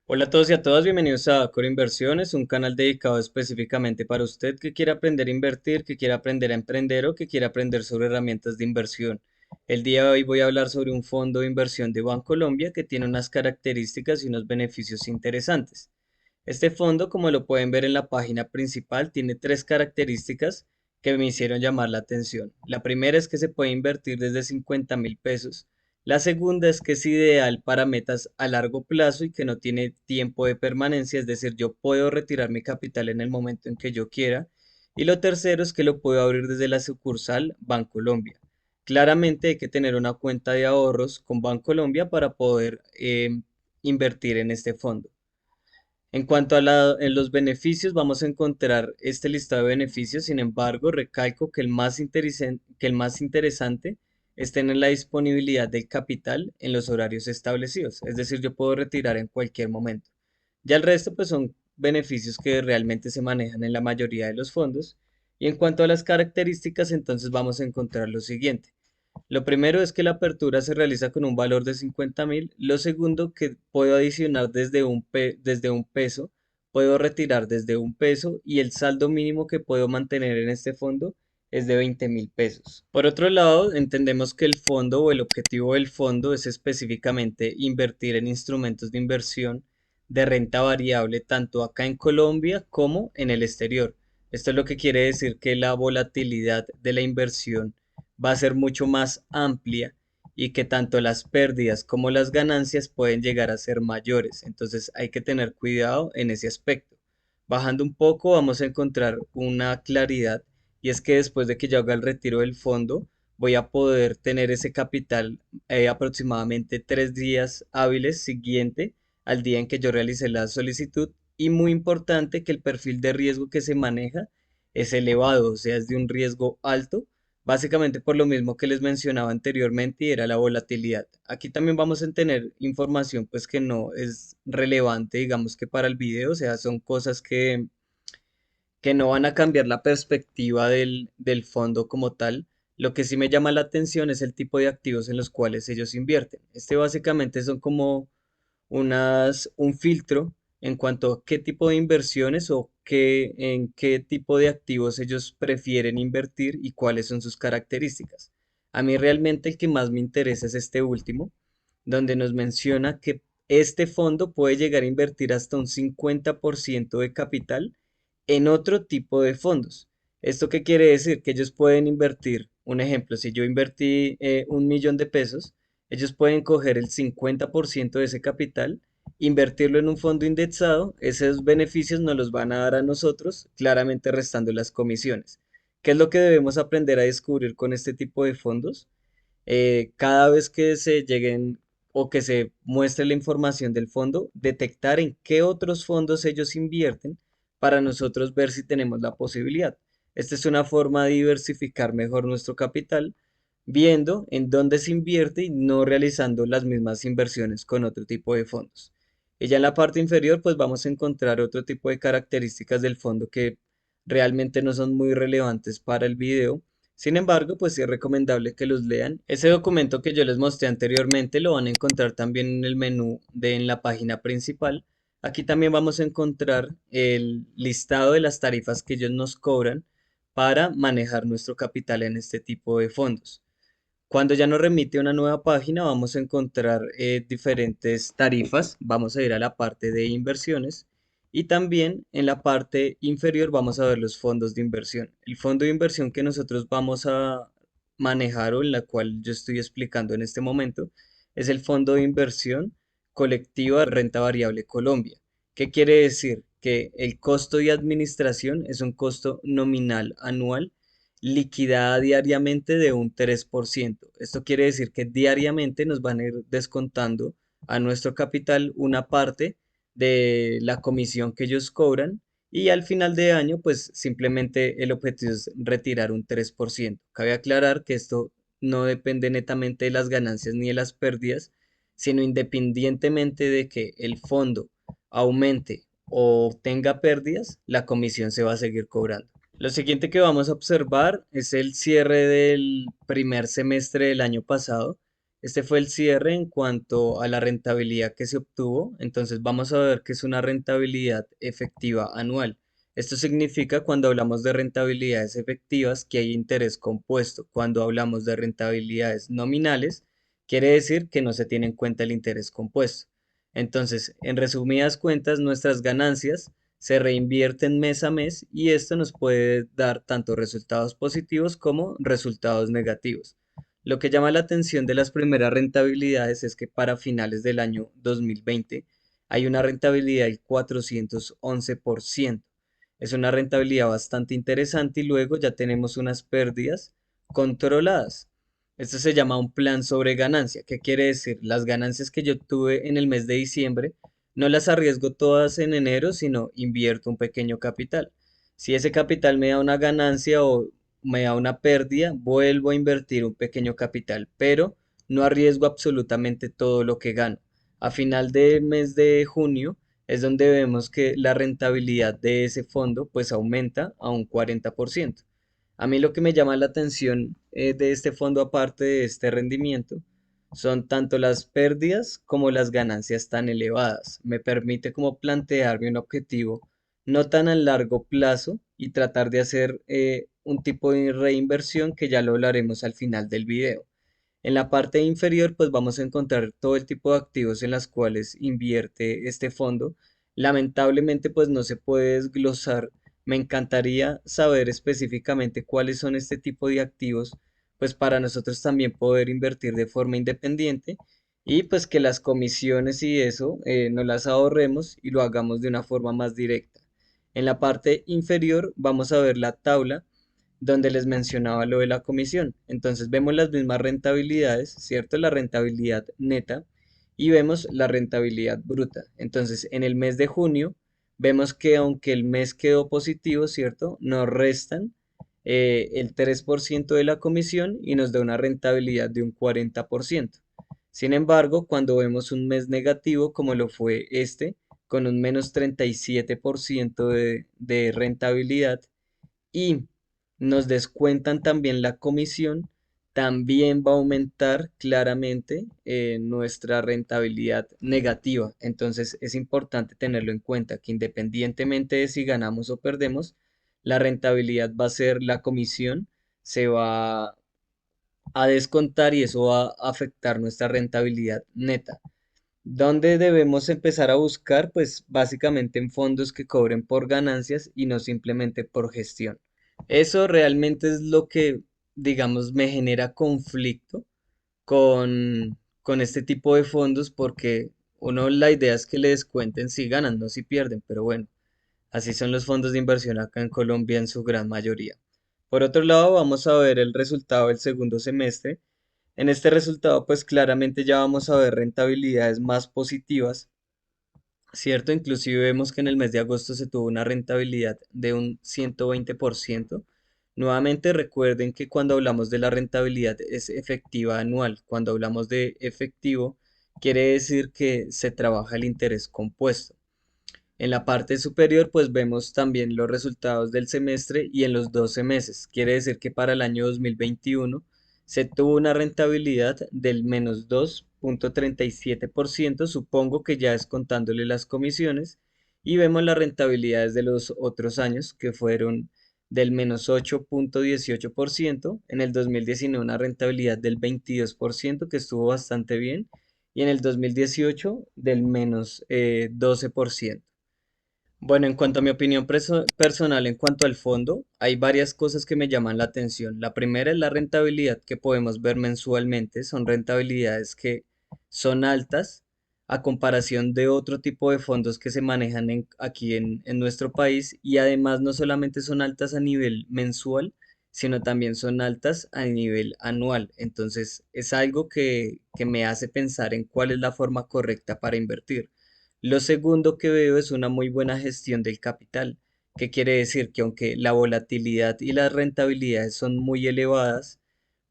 Hola a todos y a todas, bienvenidos a Core Inversiones, un canal dedicado específicamente para usted que quiera aprender a invertir, que quiera aprender a emprender o que quiera aprender sobre herramientas de inversión. El día de hoy voy a hablar sobre un fondo de inversión de Bancolombia que tiene unas características y unos beneficios interesantes. Este fondo, como lo pueden ver en la página principal, tiene tres características que me hicieron llamar la atención. La primera es que se puede invertir desde 50.000 pesos. La segunda es que es ideal para metas a largo plazo y que no tiene tiempo de permanencia, es decir, yo puedo retirar mi capital en el momento en que yo quiera. Y lo tercero es que lo puedo abrir desde la sucursal Bancolombia. Claramente hay que tener una cuenta de ahorros con Bancolombia para poder invertir en este fondo. En cuanto a en los beneficios, vamos a encontrar este listado de beneficios. Sin embargo, recalco que que el más interesante es tener la disponibilidad del capital en los horarios establecidos. Es decir, yo puedo retirar en cualquier momento. Ya el resto, pues son beneficios que realmente se manejan en la mayoría de los fondos. Y en cuanto a las características, entonces vamos a encontrar lo siguiente. Lo primero es que la apertura se realiza con un valor de 50.000. Lo segundo, que puedo adicionar desde un peso, puedo retirar desde un peso y el saldo mínimo que puedo mantener en este fondo es de 20.000 pesos. Por otro lado, entendemos que el fondo o el objetivo del fondo es específicamente invertir en instrumentos de inversión de renta variable tanto acá en Colombia como en el exterior. Esto es lo que quiere decir que la volatilidad de la inversión va a ser mucho más amplia y que tanto las pérdidas como las ganancias pueden llegar a ser mayores. Entonces hay que tener cuidado en ese aspecto. Bajando un poco vamos a encontrar una claridad y es que después de que yo haga el retiro del fondo voy a poder tener ese capital aproximadamente 3 días hábiles siguiente al día en que yo realicé la solicitud y muy importante que el perfil de riesgo que se maneja es elevado, o sea, es de un riesgo alto. Básicamente por lo mismo que les mencionaba anteriormente y era la volatilidad. Aquí también vamos a tener información pues que no es relevante, digamos que para el video, o sea, son cosas que no van a cambiar la perspectiva del fondo como tal. Lo que sí me llama la atención es el tipo de activos en los cuales ellos invierten. Este básicamente son como un filtro en cuanto a qué tipo de inversiones o en qué tipo de activos ellos prefieren invertir y cuáles son sus características. A mí realmente el que más me interesa es este último, donde nos menciona que este fondo puede llegar a invertir hasta un 50% de capital en otro tipo de fondos. ¿Esto qué quiere decir? Que ellos pueden invertir, un ejemplo, si yo invertí 1.000.000 de pesos, ellos pueden coger el 50% de ese capital, invertirlo en un fondo indexado, esos beneficios nos los van a dar a nosotros, claramente restando las comisiones. ¿Qué es lo que debemos aprender a descubrir con este tipo de fondos? Cada vez que se lleguen o que se muestre la información del fondo, detectar en qué otros fondos ellos invierten para nosotros ver si tenemos la posibilidad. Esta es una forma de diversificar mejor nuestro capital, viendo en dónde se invierte y no realizando las mismas inversiones con otro tipo de fondos. Y ya en la parte inferior, pues vamos a encontrar otro tipo de características del fondo que realmente no son muy relevantes para el video. Sin embargo, pues sí es recomendable que los lean. Ese documento que yo les mostré anteriormente lo van a encontrar también en el menú en la página principal. Aquí también vamos a encontrar el listado de las tarifas que ellos nos cobran para manejar nuestro capital en este tipo de fondos. Cuando ya nos remite a una nueva página, vamos a encontrar diferentes tarifas. Vamos a ir a la parte de inversiones y también en la parte inferior vamos a ver los fondos de inversión. El fondo de inversión que nosotros vamos a manejar o en la cual yo estoy explicando en este momento es el fondo de inversión colectiva Renta Variable Colombia. ¿Qué quiere decir? Que el costo de administración es un costo nominal anual liquidada diariamente de un 3%. Esto quiere decir que diariamente nos van a ir descontando a nuestro capital una parte de la comisión que ellos cobran y al final de año pues simplemente el objetivo es retirar un 3%. Cabe aclarar que esto no depende netamente de las ganancias ni de las pérdidas, sino independientemente de que el fondo aumente o tenga pérdidas, la comisión se va a seguir cobrando. Lo siguiente que vamos a observar es el cierre del primer semestre del año pasado. Este fue el cierre en cuanto a la rentabilidad que se obtuvo. Entonces vamos a ver qué es una rentabilidad efectiva anual. Esto significa cuando hablamos de rentabilidades efectivas que hay interés compuesto. Cuando hablamos de rentabilidades nominales, quiere decir que no se tiene en cuenta el interés compuesto. Entonces, en resumidas cuentas, nuestras ganancias se reinvierten mes a mes y esto nos puede dar tanto resultados positivos como resultados negativos. Lo que llama la atención de las primeras rentabilidades es que para finales del año 2020 hay una rentabilidad del 411%. Es una rentabilidad bastante interesante y luego ya tenemos unas pérdidas controladas. Esto se llama un plan sobre ganancia. ¿Qué quiere decir? Las ganancias que yo tuve en el mes de diciembre no las arriesgo todas en enero, sino invierto un pequeño capital. Si ese capital me da una ganancia o me da una pérdida, vuelvo a invertir un pequeño capital, pero no arriesgo absolutamente todo lo que gano. A final del mes de junio es donde vemos que la rentabilidad de ese fondo pues aumenta a un 40%. A mí lo que me llama la atención de este fondo, aparte de este rendimiento, son tanto las pérdidas como las ganancias tan elevadas. Me permite como plantearme un objetivo no tan a largo plazo y tratar de hacer un tipo de reinversión que ya lo hablaremos al final del video. En la parte inferior, pues vamos a encontrar todo el tipo de activos en las cuales invierte este fondo. Lamentablemente, pues no se puede desglosar. Me encantaría saber específicamente cuáles son este tipo de activos, pues para nosotros también poder invertir de forma independiente y pues que las comisiones y eso no las ahorremos y lo hagamos de una forma más directa. En la parte inferior vamos a ver la tabla donde les mencionaba lo de la comisión. Entonces vemos las mismas rentabilidades, ¿cierto? La rentabilidad neta y vemos la rentabilidad bruta. Entonces en el mes de junio vemos que aunque el mes quedó positivo, ¿cierto? Nos restan el 3% de la comisión y nos da una rentabilidad de un 40%. Sin embargo, cuando vemos un mes negativo como lo fue este, con un menos 37% de rentabilidad, y nos descuentan también la comisión, también va a aumentar claramente nuestra rentabilidad negativa. Entonces es importante tenerlo en cuenta que independientemente de si ganamos o perdemos, la rentabilidad va a ser la comisión, se va a descontar y eso va a afectar nuestra rentabilidad neta. ¿Dónde debemos empezar a buscar? Pues básicamente en fondos que cobren por ganancias y no simplemente por gestión. Eso realmente es lo que, digamos, me genera conflicto con este tipo de fondos porque uno, la idea es que le descuenten si ganan, no si pierden, pero bueno, así son los fondos de inversión acá en Colombia en su gran mayoría. Por otro lado, vamos a ver el resultado del segundo semestre. En este resultado, pues claramente ya vamos a ver rentabilidades más positivas, ¿cierto? Inclusive vemos que en el mes de agosto se tuvo una rentabilidad de un 120%. Nuevamente recuerden que cuando hablamos de la rentabilidad es efectiva anual. Cuando hablamos de efectivo, quiere decir que se trabaja el interés compuesto. En la parte superior, pues vemos también los resultados del semestre y en los 12 meses. Quiere decir que para el año 2021 se tuvo una rentabilidad del menos 2,37%, supongo que ya es contándole las comisiones, y vemos las rentabilidades de los otros años que fueron del menos 8,18%, en el 2019 una rentabilidad del 22% que estuvo bastante bien, y en el 2018 del menos 12%. Bueno, en cuanto a mi opinión personal en cuanto al fondo, hay varias cosas que me llaman la atención. La primera es la rentabilidad que podemos ver mensualmente. Son rentabilidades que son altas a comparación de otro tipo de fondos que se manejan aquí en nuestro país y además no solamente son altas a nivel mensual, sino también son altas a nivel anual. Entonces es algo que me hace pensar en cuál es la forma correcta para invertir. Lo segundo que veo es una muy buena gestión del capital, que quiere decir que aunque la volatilidad y las rentabilidades son muy elevadas,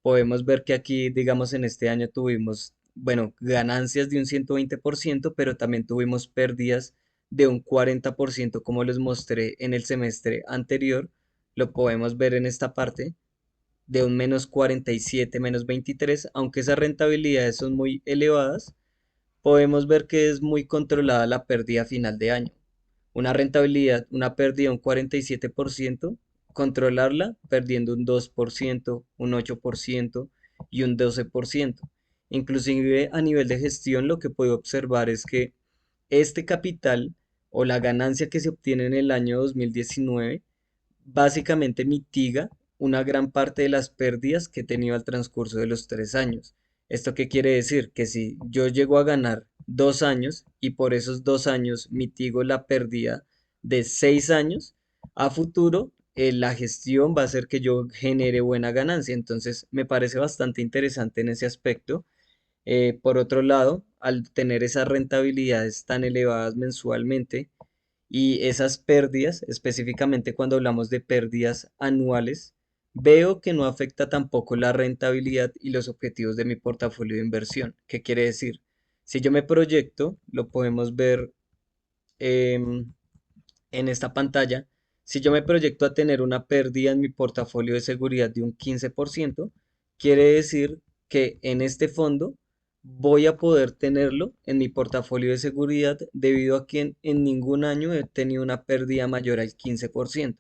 podemos ver que aquí, digamos, en este año tuvimos, bueno, ganancias de un 120%, pero también tuvimos pérdidas de un 40%, como les mostré en el semestre anterior. Lo podemos ver en esta parte. de un -47, -23, aunque esas rentabilidades son muy elevadas, podemos ver que es muy controlada la pérdida a final de año. Una rentabilidad, una pérdida de un 47%, controlarla perdiendo un 2%, un 8% y un 12%. Inclusive a nivel de gestión lo que puedo observar es que este capital o la ganancia que se obtiene en el año 2019 básicamente mitiga una gran parte de las pérdidas que he tenido al transcurso de los 3 años. ¿Esto qué quiere decir? Que si yo llego a ganar 2 años y por esos 2 años mitigo la pérdida de 6 años, a futuro la gestión va a hacer que yo genere buena ganancia. Entonces me parece bastante interesante en ese aspecto. Por otro lado, al tener esas rentabilidades tan elevadas mensualmente, y esas pérdidas, específicamente cuando hablamos de pérdidas anuales, veo que no afecta tampoco la rentabilidad y los objetivos de mi portafolio de inversión. ¿Qué quiere decir? Si yo me proyecto, lo podemos ver em, en esta pantalla, si yo me proyecto a tener una pérdida en mi portafolio de seguridad de un 15%, quiere decir que en este fondo voy a poder tenerlo en mi portafolio de seguridad debido a que en ningún año he tenido una pérdida mayor al 15%.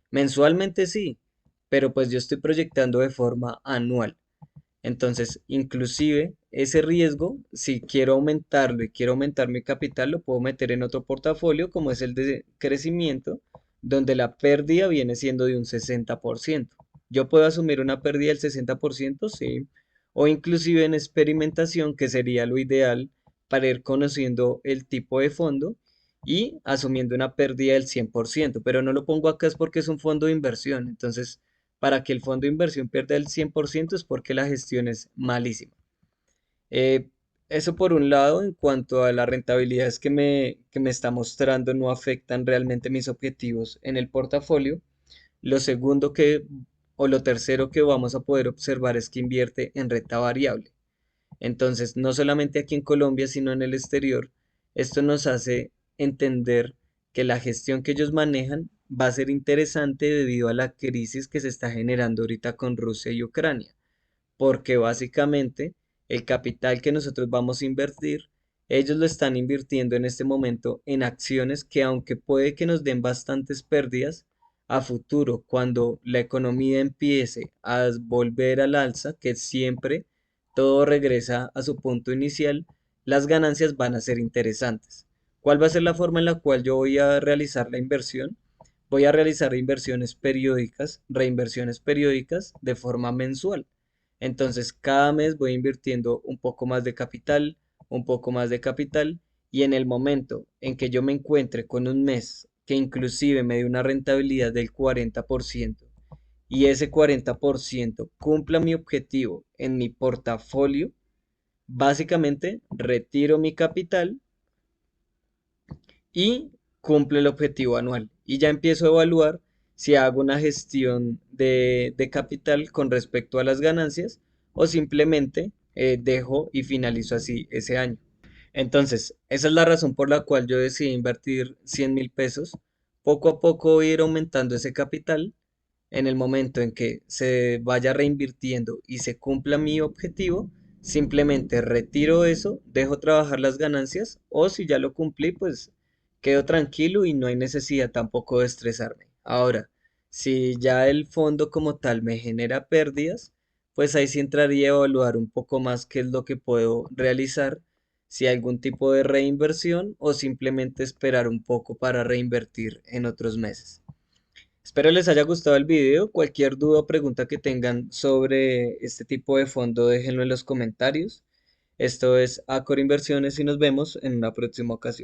Mensualmente sí, pero pues yo estoy proyectando de forma anual. Entonces, inclusive ese riesgo, si quiero aumentarlo y quiero aumentar mi capital, lo puedo meter en otro portafolio, como es el de crecimiento, donde la pérdida viene siendo de un 60%. Yo puedo asumir una pérdida del 60%, sí, o inclusive en experimentación, que sería lo ideal para ir conociendo el tipo de fondo y asumiendo una pérdida del 100%, pero no lo pongo acá es porque es un fondo de inversión. Entonces, para que el fondo de inversión pierda el 100% es porque la gestión es malísima. Eh, Eso por un lado, en cuanto a las rentabilidades que me está mostrando, no afectan realmente mis objetivos en el portafolio. Lo segundo o lo tercero que vamos a poder observar es que invierte en renta variable. Entonces, no solamente aquí en Colombia, sino en el exterior, esto nos hace entender que la gestión que ellos manejan va a ser interesante debido a la crisis que se está generando ahorita con Rusia y Ucrania, porque básicamente el capital que nosotros vamos a invertir, ellos lo están invirtiendo en este momento en acciones que aunque puede que nos den bastantes pérdidas, a futuro, cuando la economía empiece a volver al alza, que siempre todo regresa a su punto inicial, las ganancias van a ser interesantes. ¿Cuál va a ser la forma en la cual yo voy a realizar la inversión? Voy a realizar inversiones periódicas, reinversiones periódicas de forma mensual. Entonces, cada mes voy invirtiendo un poco más de capital, un poco más de capital, y en el momento en que yo me encuentre con un mes que inclusive me dé una rentabilidad del 40% y ese 40% cumpla mi objetivo en mi portafolio, básicamente retiro mi capital y cumple el objetivo anual. Y ya empiezo a evaluar si hago una gestión de capital con respecto a las ganancias o simplemente dejo y finalizo así ese año. Entonces, esa es la razón por la cual yo decidí invertir 100.000 pesos. Poco a poco voy a ir aumentando ese capital. En el momento en que se vaya reinvirtiendo y se cumpla mi objetivo, simplemente retiro eso, dejo trabajar las ganancias o si ya lo cumplí, pues quedo tranquilo y no hay necesidad tampoco de estresarme. Ahora, si ya el fondo como tal me genera pérdidas, pues ahí sí entraría a evaluar un poco más qué es lo que puedo realizar, si hay algún tipo de reinversión o simplemente esperar un poco para reinvertir en otros meses. Espero les haya gustado el video. Cualquier duda o pregunta que tengan sobre este tipo de fondo, déjenlo en los comentarios. Esto es Acor Inversiones y nos vemos en una próxima ocasión.